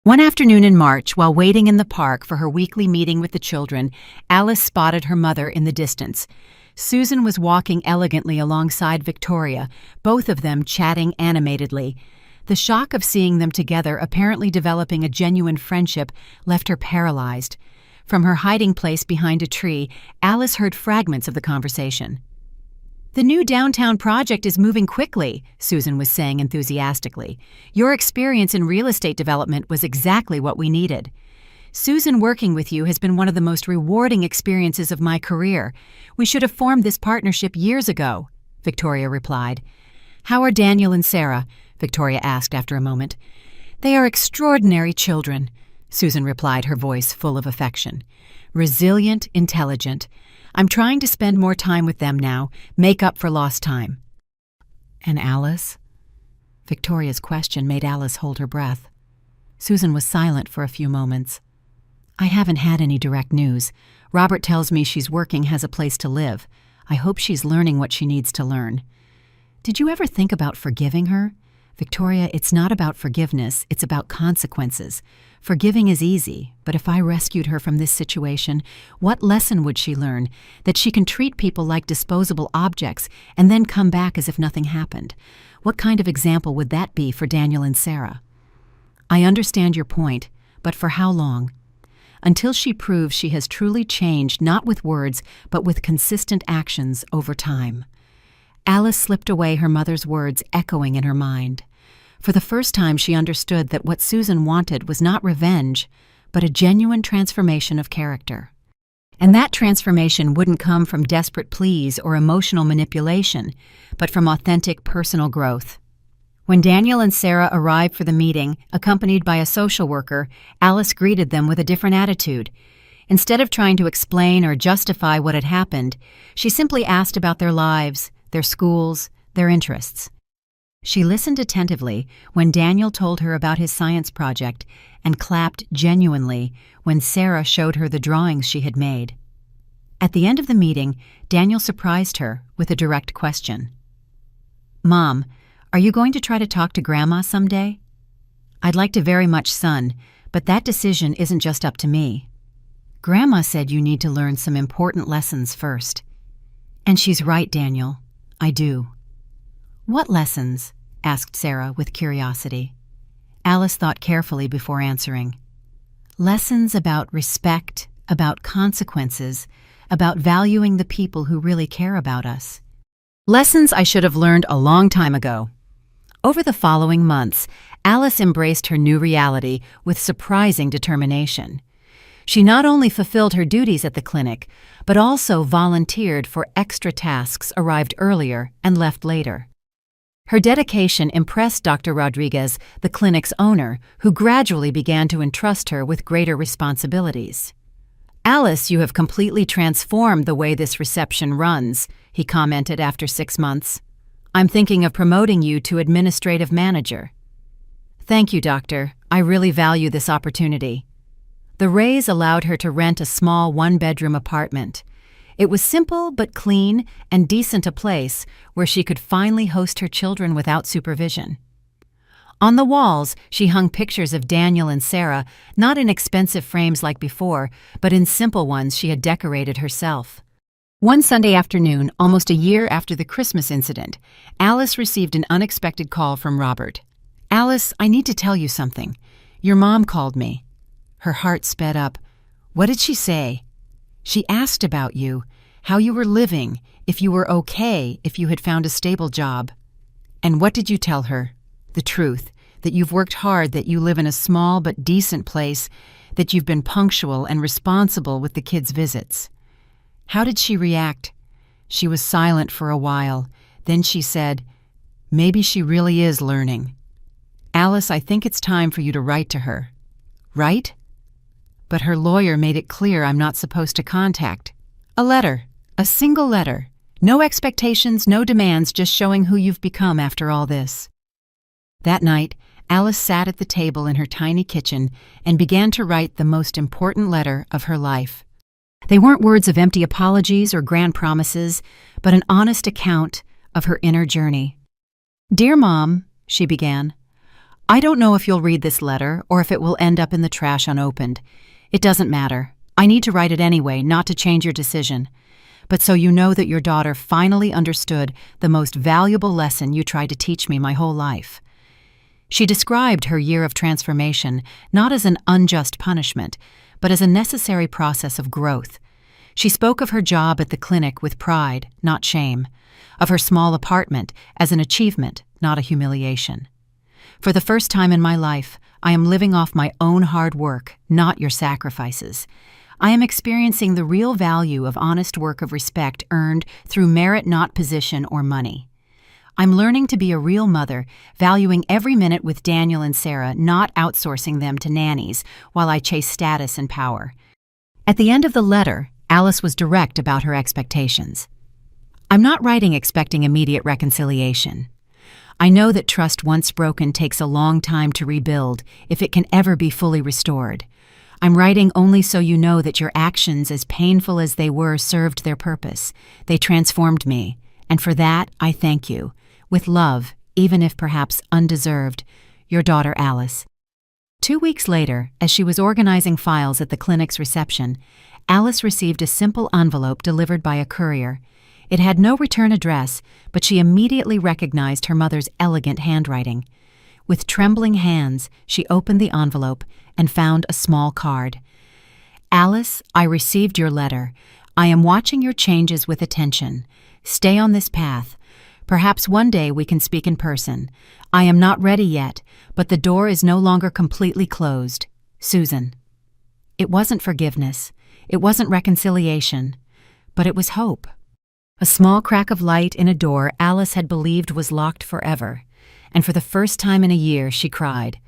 One afternoon in March, while waiting in the park for her weekly meeting with the children, Alice spotted her mother in the distance. Susan was walking elegantly alongside Victoria, both of them chatting animatedly. The shock of seeing them together, apparently developing a genuine friendship, left her paralyzed. From her hiding place behind a tree, Alice heard fragments of the conversation. "The new downtown project is moving quickly," Susan was saying enthusiastically. "Your experience in real estate development was exactly what we needed. Susan, working with you has been one of the most rewarding experiences of my career. We should have formed this partnership years ago," Victoria replied. "How are Daniel and Sarah?" Victoria asked after a moment. "They are extraordinary children," Susan replied, her voice full of affection. "Resilient, intelligent. I'm trying to spend more time with them now, make up for lost time." "And Alice?" Victoria's question made Alice hold her breath. Susan was silent for a few moments. "I haven't had any direct news. Robert tells me she's working, has a place to live. I hope she's learning what she needs to learn." "Did you ever think about forgiving her?" "Victoria, it's not about forgiveness, it's about consequences. Forgiving is easy, but if I rescued her from this situation, what lesson would she learn? That she can treat people like disposable objects and then come back as if nothing happened. What kind of example would that be for Daniel and Sarah?" "I understand your point, but for how long?" "Until she proves she has truly changed, not with words, but with consistent actions over time." Alice slipped away, her mother's words echoing in her mind. For the first time, she understood that what Susan wanted was not revenge, but a genuine transformation of character. And that transformation wouldn't come from desperate pleas or emotional manipulation, but from authentic personal growth. When Daniel and Sarah arrived for the meeting, accompanied by a social worker, Alice greeted them with a different attitude. Instead of trying to explain or justify what had happened, she simply asked about their lives, their schools, their interests. She listened attentively when Daniel told her about his science project and clapped genuinely when Sarah showed her the drawings she had made. At the end of the meeting, Daniel surprised her with a direct question. "Mom, are you going to try to talk to Grandma someday?" "I'd like to very much, son, but that decision isn't just up to me. Grandma said you need to learn some important lessons first." "And she's right, Daniel. I do." "What lessons?" asked Sarah with curiosity. Alice thought carefully before answering. "Lessons about respect, about consequences, about valuing the people who really care about us. Lessons I should have learned a long time ago." Over the following months, Alice embraced her new reality with surprising determination. She not only fulfilled her duties at the clinic, but also volunteered for extra tasks, arrived earlier and left later. Her dedication impressed Dr. Rodriguez, the clinic's owner, who gradually began to entrust her with greater responsibilities. "Alice, you have completely transformed the way this reception runs," he commented after 6 months. "I'm thinking of promoting you to administrative manager." "Thank you, doctor. I really value this opportunity." The raise allowed her to rent a small one-bedroom apartment. It was simple but clean and decent a place where she could finally host her children without supervision. On the walls, she hung pictures of Daniel and Sarah, not in expensive frames like before, but in simple ones she had decorated herself. One Sunday afternoon, almost a year after the Christmas incident, Alice received an unexpected call from Robert. "Alice, I need to tell you something. Your mom called me." Her heart sped up. "What did she say?" "She asked about you, how you were living, if you were okay, if you had found a stable job." "And what did you tell her?" "The truth, that you've worked hard, that you live in a small but decent place, that you've been punctual and responsible with the kids' visits." "How did she react?" "She was silent for a while. Then she said, 'Maybe she really is learning.' Alice, I think it's time for you to write to her." "Write?" "But her lawyer made it clear I'm not supposed to contact." "A letter. A single letter. No expectations, no demands, just showing who you've become after all this." That night, Alice sat at the table in her tiny kitchen and began to write the most important letter of her life. They weren't words of empty apologies or grand promises, but an honest account of her inner journey. "Dear Mom," she began, "I don't know if you'll read this letter or if it will end up in the trash unopened. It doesn't matter. I need to write it anyway, not to change your decision. But so you know that your daughter finally understood the most valuable lesson you tried to teach me my whole life." She described her year of transformation not as an unjust punishment, but as a necessary process of growth. She spoke of her job at the clinic with pride, not shame, of her small apartment as an achievement, not a humiliation. "For the first time in my life, I am living off my own hard work, not your sacrifices. I am experiencing the real value of honest work of respect earned through merit, not position or money. I'm learning to be a real mother, valuing every minute with Daniel and Sarah, not outsourcing them to nannies while I chase status and power." At the end of the letter, Alice was direct about her expectations. "I'm not writing expecting immediate reconciliation. I know that trust once broken takes a long time to rebuild, if it can ever be fully restored. I'm writing only so you know that your actions, as painful as they were, served their purpose. They transformed me, and for that I thank you. With love, even if perhaps undeserved, your daughter Alice." 2 weeks later, as she was organizing files at the clinic's reception, Alice received a simple envelope delivered by a courier. It had no return address, but she immediately recognized her mother's elegant handwriting. With trembling hands, she opened the envelope and found a small card. "Alice, I received your letter. I am watching your changes with attention. Stay on this path. Perhaps one day we can speak in person. I am not ready yet, but the door is no longer completely closed. Susan." It wasn't forgiveness. It wasn't reconciliation. But it was hope. A small crack of light in a door Alice had believed was locked forever. And for the first time in a year, she cried.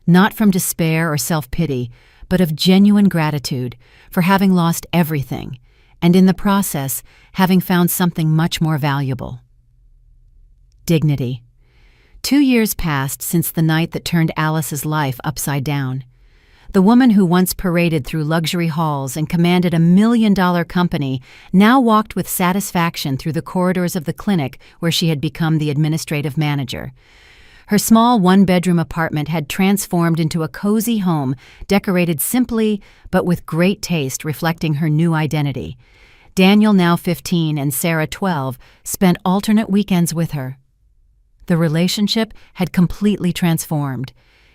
Not from despair or self-pity, but of genuine gratitude for having lost everything, and in the process, having found something much more valuable. Dignity. 2 years passed since the night that turned Alice's life upside down. The woman who once paraded through luxury halls and commanded a $1 million company now walked with satisfaction through the corridors of the clinic where she had become the administrative manager. Her small one-bedroom apartment had transformed into a cozy home decorated simply but with great taste, reflecting her new identity. Daniel, now 15, and Sarah, 12, spent alternate weekends with her. The relationship had completely transformed.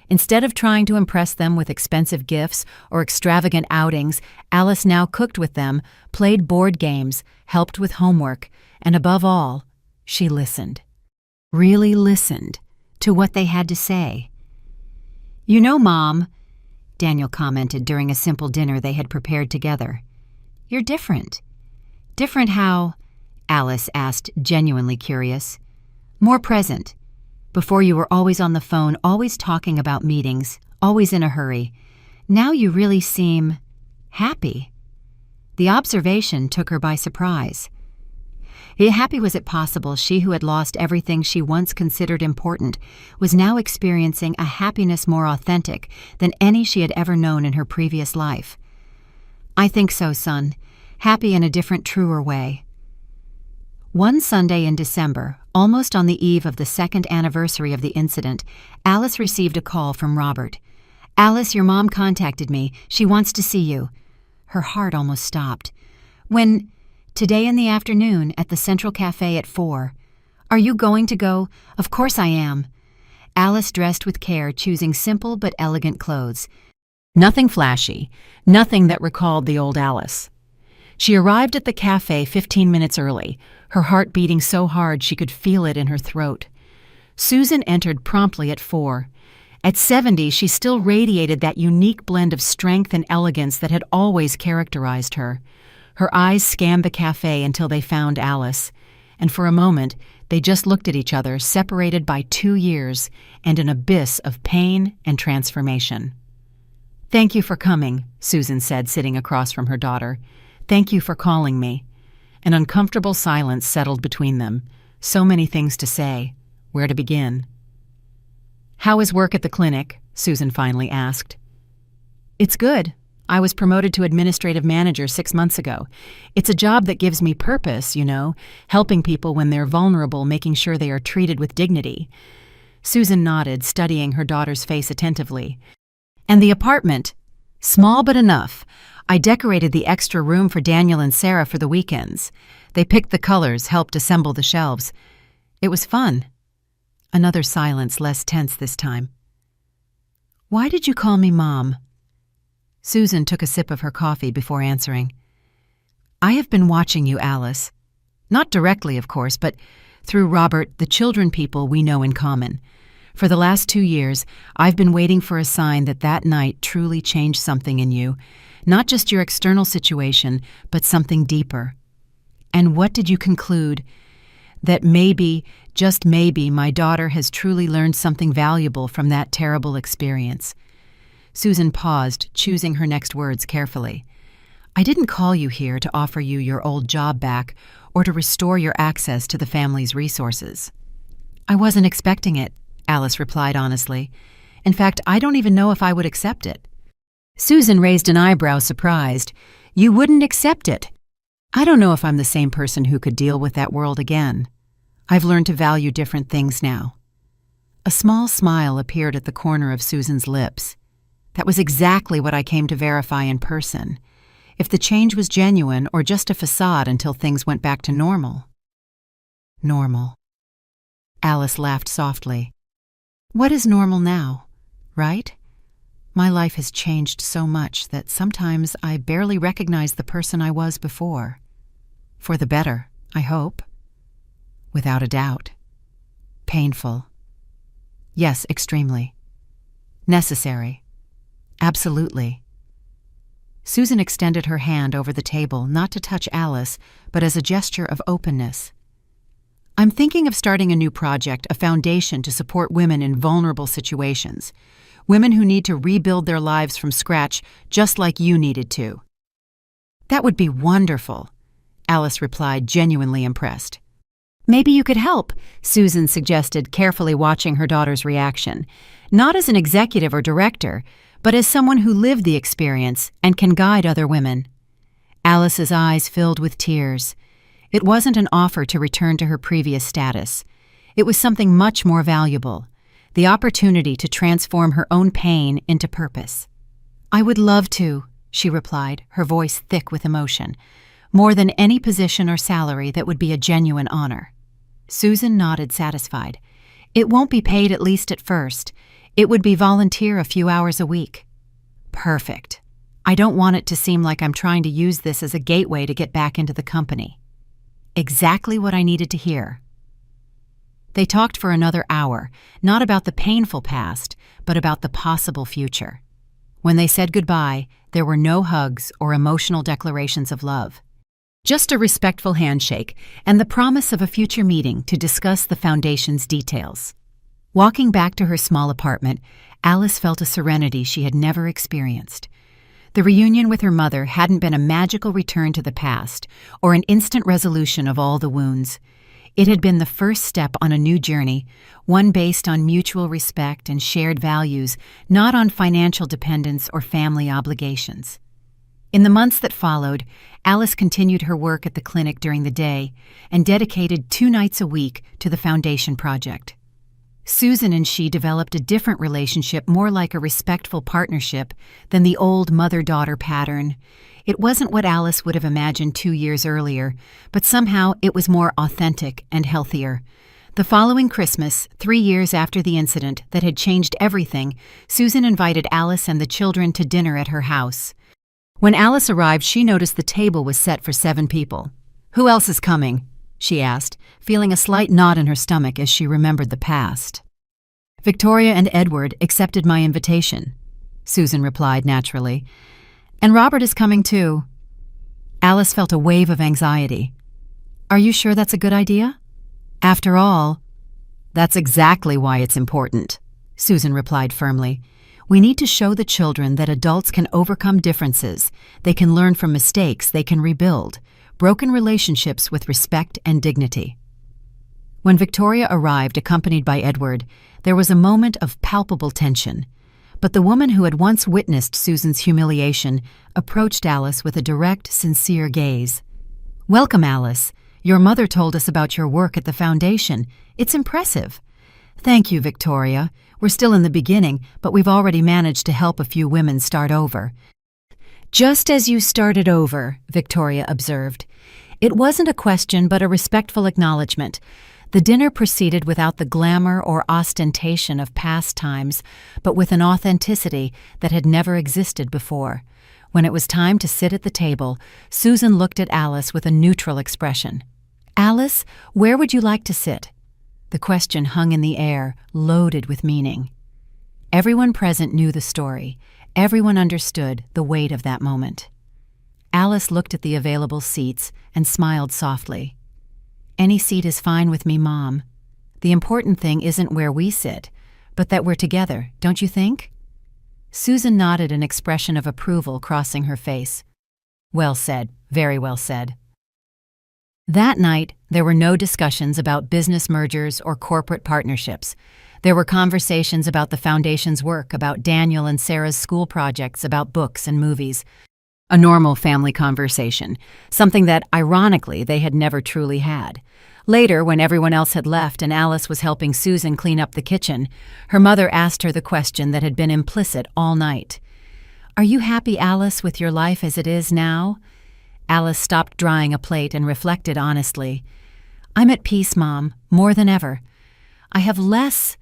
Instead of trying to impress them with expensive gifts or extravagant outings, Alice now cooked with them, played board games, helped with homework, and above all, she listened. Really listened to what they had to say. "You know, Mom," Daniel commented during a simple dinner they had prepared together, "you're different." "Different how?" Alice asked, genuinely curious. "More present. Before you were always on the phone, always talking about meetings, always in a hurry. Now you really seem happy." The observation took her by surprise. Happy was it possible she who had lost everything she once considered important was now experiencing a happiness more authentic than any she had ever known in her previous life? "I think so, son. happy in a different, truer way. One Sunday in December, almost on the eve of the second anniversary of the incident, Alice received a call from Robert. "Alice, your mom contacted me. She wants to see you." Her heart almost stopped. "When?" "Today in the afternoon at the Central Cafe at 4. "Are you going to go?" "Of course I am." Alice dressed with care, choosing simple but elegant clothes. Nothing flashy, nothing that recalled the old Alice. She arrived at the cafe 15 minutes early, her heart beating so hard she could feel it in her throat. Susan entered promptly at 4. At 70, she still radiated that unique blend of strength and elegance that had always characterized her. Her eyes scanned the cafe until they found Alice, and for a moment, they just looked at each other, separated by 2 years and an abyss of pain and transformation. "Thank you for coming," Susan said, sitting across from her daughter. "Thank you for calling me." An uncomfortable silence settled between them. So many things to say. Where to begin? "How is work at the clinic?" Susan finally asked. "It's good. I was promoted to administrative manager 6 months ago. It's a job that gives me purpose, helping people when they're vulnerable, making sure they are treated with dignity." Susan nodded, studying her daughter's face attentively. "And the apartment? Small but enough. I decorated the extra room for Daniel and Sarah for the weekends. They picked the colors, helped assemble the shelves. It was fun." Another silence, less tense this time. "Why did you call me Mom?" Susan took a sip of her coffee before answering. "I have been watching you, Alice. Not directly, of course, but through Robert, the children people we know in common. For the last 2 years, I've been waiting for a sign that that night truly changed something in you. Not just your external situation, but something deeper. And what did you conclude? That maybe, just maybe, my daughter has truly learned something valuable from that terrible experience." Susan paused, choosing her next words carefully. "I didn't call you here to offer you your old job back or to restore your access to the family's resources." "I wasn't expecting it," Alice replied honestly. "In fact, I don't even know if I would accept it." Susan raised an eyebrow, surprised. "You wouldn't accept it?" "I don't know if I'm the same person who could deal with that world again. I've learned to value different things now." A small smile appeared at the corner of Susan's lips. "That was exactly what I came to verify in person. If the change was genuine or just a facade until things went back to normal." Normal. Alice laughed softly. "What is normal now, right? My life has changed so much that sometimes I barely recognize the person I was before. For the better, I hope. Without a doubt. Painful. Yes, extremely. Necessary. Absolutely." Susan extended her hand over the table, not to touch Alice, but as a gesture of openness. "I'm thinking of starting a new project, a foundation to support women in vulnerable situations. Women who need to rebuild their lives from scratch, just like you needed to." "That would be wonderful," Alice replied, genuinely impressed. "Maybe you could help," Susan suggested, carefully watching her daughter's reaction. "Not as an executive or director, but as someone who lived the experience and can guide other women." Alice's eyes filled with tears. It wasn't an offer to return to her previous status. It was something much more valuable. The opportunity to transform her own pain into purpose. "I would love to," she replied, her voice thick with emotion. "More than any position or salary that would be a genuine honor." Susan nodded, satisfied. "It won't be paid, at least at first. It would be volunteer a few hours a week." "Perfect. I don't want it to seem like I'm trying to use this as a gateway to get back into the company." Exactly what I needed to hear. They talked for another hour, not about the painful past, but about the possible future. When they said goodbye, there were no hugs or emotional declarations of love. Just a respectful handshake and the promise of a future meeting to discuss the foundation's details. Walking back to her small apartment, Alice felt a serenity she had never experienced. The reunion with her mother hadn't been a magical return to the past or an instant resolution of all the wounds. It had been the first step on a new journey, one based on mutual respect and shared values, not on financial dependence or family obligations. In the months that followed, Alice continued her work at the clinic during the day and dedicated 2 nights a week to the foundation project. Susan and she developed a different relationship, more like a respectful partnership than the old mother-daughter pattern. It wasn't what Alice would have imagined 2 years earlier, but somehow it was more authentic and healthier. The following Christmas, 3 years after the incident that had changed everything, Susan invited Alice and the children to dinner at her house. When Alice arrived, she noticed the table was set for 7 people. "Who else is coming?" she asked, feeling a slight knot in her stomach as she remembered the past. "Victoria and Edward accepted my invitation," Susan replied naturally. "And Robert is coming too." Alice felt a wave of anxiety. "Are you sure that's a good idea?" "After all, that's exactly why it's important," Susan replied firmly. "We need to show the children that adults can overcome differences, they can learn from mistakes, they can rebuild broken relationships with respect and dignity." When Victoria arrived, accompanied by Edward, there was a moment of palpable tension. But the woman who had once witnessed Susan's humiliation approached Alice with a direct, sincere gaze. "Welcome, Alice. Your mother told us about your work at the foundation. It's impressive." "Thank you, Victoria. We're still in the beginning, but we've already managed to help a few women start over." "Just as you started over," Victoria observed. It wasn't a question, but a respectful acknowledgement. The dinner proceeded without the glamour or ostentation of past times, but with an authenticity that had never existed before. When it was time to sit at the table, Susan looked at Alice with a neutral expression. "Alice, where would you like to sit?" The question hung in the air, loaded with meaning. Everyone present knew the story. Everyone understood the weight of that moment. Alice looked at the available seats and smiled softly. "Any seat is fine with me, Mom. The important thing isn't where we sit, but that we're together, don't you think?" Susan nodded, an expression of approval crossing her face. "Well said, very well said." That night, there were no discussions about business mergers or corporate partnerships. There were conversations about the foundation's work, about Daniel and Sarah's school projects, about books and movies. A normal family conversation, something that, ironically, they had never truly had. Later, when everyone else had left and Alice was helping Susan clean up the kitchen, her mother asked her the question that had been implicit all night. "Are you happy, Alice, with your life as it is now?" Alice stopped drying a plate and reflected honestly. "I'm at peace, Mom, more than ever. I have less,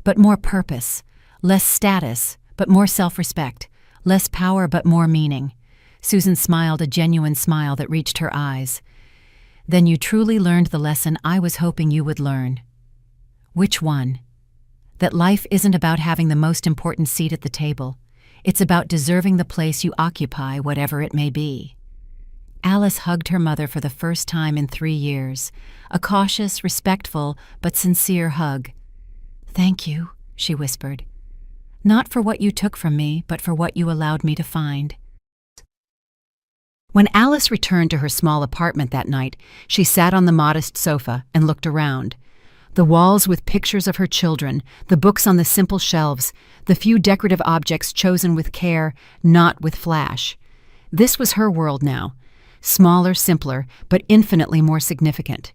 but more purpose, less status, but more self-respect, less power, but more meaning." Susan smiled, a genuine smile that reached her eyes. "Then you truly learned the lesson I was hoping you would learn." "Which one?" "That life isn't about having the most important seat at the table. It's about deserving the place you occupy, whatever it may be." Alice hugged her mother for the first time in 3 years, a cautious, respectful, but sincere hug. "Thank you," she whispered. "Not for what you took from me, but for what you allowed me to find." When Alice returned to her small apartment that night, she sat on the modest sofa and looked around. The walls with pictures of her children, the books on the simple shelves, the few decorative objects chosen with care, not with flash. This was her world now. Smaller, simpler, but infinitely more significant.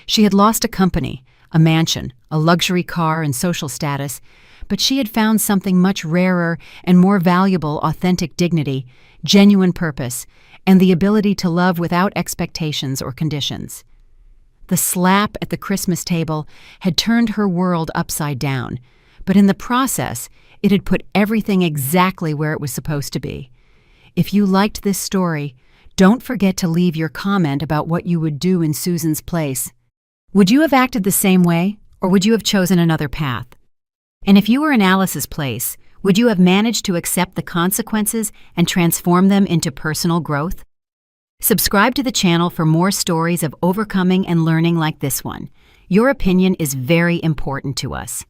She had lost a company, a mansion, a luxury car, and social status, but she had found something much rarer and more valuable: authentic dignity, genuine purpose, and the ability to love without expectations or conditions. The slap at the Christmas table had turned her world upside down, but in the process, it had put everything exactly where it was supposed to be. If you liked this story, don't forget to leave your comment about what you would do in Susan's place. Would you have acted the same way, or would you have chosen another path? And if you were in Alice's place, would you have managed to accept the consequences and transform them into personal growth? Subscribe to the channel for more stories of overcoming and learning like this one. Your opinion is very important to us.